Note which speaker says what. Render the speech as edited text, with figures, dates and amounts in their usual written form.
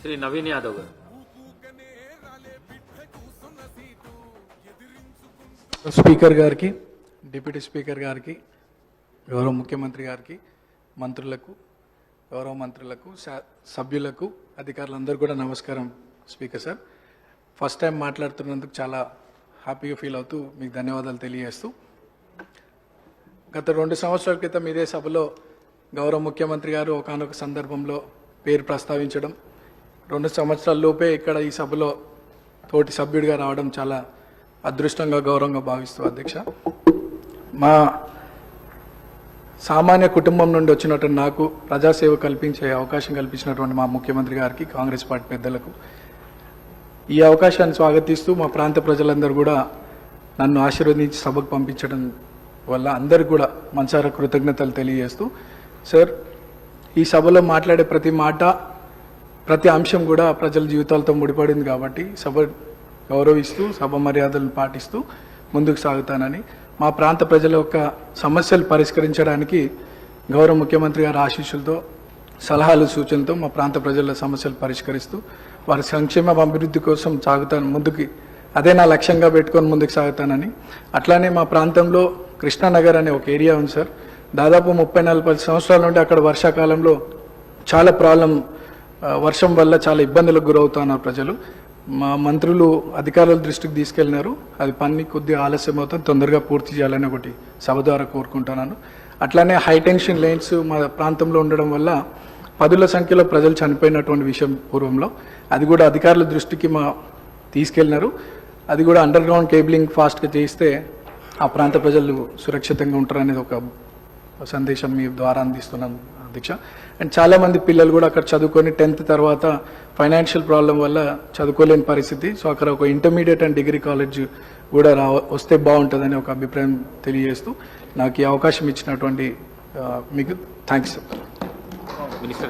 Speaker 1: శ్రీ నవీన్ యాదవ్ గారు.
Speaker 2: స్పీకర్ గారికి, deputy speaker గారికి, గౌరవ ముఖ్యమంత్రి గారికి, మంత్రులకు, గౌరవ మంత్రులకు, సభ్యులకు, అధికారులందరూ కూడా నమస్కారం. స్పీకర్ సార్, ఫస్ట్ టైం మాట్లాడుతున్నందుకు చాలా హ్యాపీగా ఫీల్ అవుతూ మీకు ధన్యవాదాలు తెలియజేస్తూ, గత 2 సంవత్సరాల క్రితం ఇదే సభలో గౌరవ ముఖ్యమంత్రి గారు ఒకానొక సందర్భంలో పేరు ప్రస్తావించడం, 2 సంవత్సరాల లోపే ఇక్కడ ఈ సభలో తోటి సభ్యుడిగా రావడం చాలా అదృష్టంగా, గౌరవంగా భావిస్తూ అధ్యక్ష, మా సామాన్య కుటుంబం నుండి వచ్చినటువంటి నాకు ప్రజాసేవ కల్పించే అవకాశం కల్పించినటువంటి మా ముఖ్యమంత్రి గారికి, కాంగ్రెస్ పార్టీ పెద్దలకు ఈ అవకాశాన్ని స్వాగతిస్తూ మా ప్రాంత ప్రజలందరూ కూడా నన్ను ఆశీర్వదించి సభకు పంపించడం వల్ల అందరికి కూడా మనసారా కృతజ్ఞతలు తెలియజేస్తూ, సార్ ఈ సభలో మాట్లాడే ప్రతి మాట, ప్రతి అంశం కూడా ప్రజల జీవితాలతో ముడిపడింది కాబట్టి సభ గౌరవిస్తూ, సభ మర్యాదలను పాటిస్తూ ముందుకు సాగుతానని, మా ప్రాంత ప్రజల యొక్క సమస్యలు పరిష్కరించడానికి గౌరవ ముఖ్యమంత్రి గారి ఆశీస్సులతో, సలహాలు, సూచనలతో మా ప్రాంత ప్రజల సమస్యలు పరిష్కరిస్తూ వారి సంక్షేమ అభివృద్ధి కోసం సాగుతాను ముందుకి, అదే నా లక్ష్యంగా పెట్టుకొని ముందుకు సాగుతానని. అట్లానే మా ప్రాంతంలో కృష్ణానగర్ అనే ఒక ఏరియా ఉంది సార్, దాదాపు 30-40 సంవత్సరాల నుండి అక్కడ వర్షాకాలంలో చాలా వర్షం వల్ల చాలా ఇబ్బందులకు గురవుతున్నారు ప్రజలు. మా మంత్రులు అధికారుల దృష్టికి తీసుకెళ్లినారు, అది పని కొద్దిగా ఆలస్యం అవుతుంది, తొందరగా పూర్తి చేయాలని ఒకటి సభ ద్వారా కోరుకుంటున్నాను. అట్లానే హైటెన్షన్ లైన్స్ మా ప్రాంతంలో ఉండడం వల్ల 10ల సంఖ్యలో ప్రజలు చనిపోయినటువంటి విషయం పూర్వంలో, అది కూడా అధికారుల దృష్టికి తీసుకెళ్లినారు. అది కూడా అండర్ గ్రౌండ్ కేబులింగ్ ఫాస్ట్గా చేయిస్తే ఆ ప్రాంత ప్రజలు సురక్షితంగా ఉంటారనేది ఒక సందేశం మీ ద్వారా అందిస్తున్నాను అధ్యక్ష. అండ్ చాలామంది పిల్లలు కూడా అక్కడ చదువుకొని 10th తర్వాత ఫైనాన్షియల్ ప్రాబ్లం వల్ల చదువుకోలేని పరిస్థితి. సో అక్కడ ఒక ఇంటర్మీడియట్ అండ్ డిగ్రీ కాలేజ్ కూడా వస్తే బాగుంటుందని ఒక అభిప్రాయం తెలియజేస్తూ నాకు ఈ అవకాశం ఇచ్చినటువంటి మీకు థ్యాంక్స్.
Speaker 1: మినిస్టర్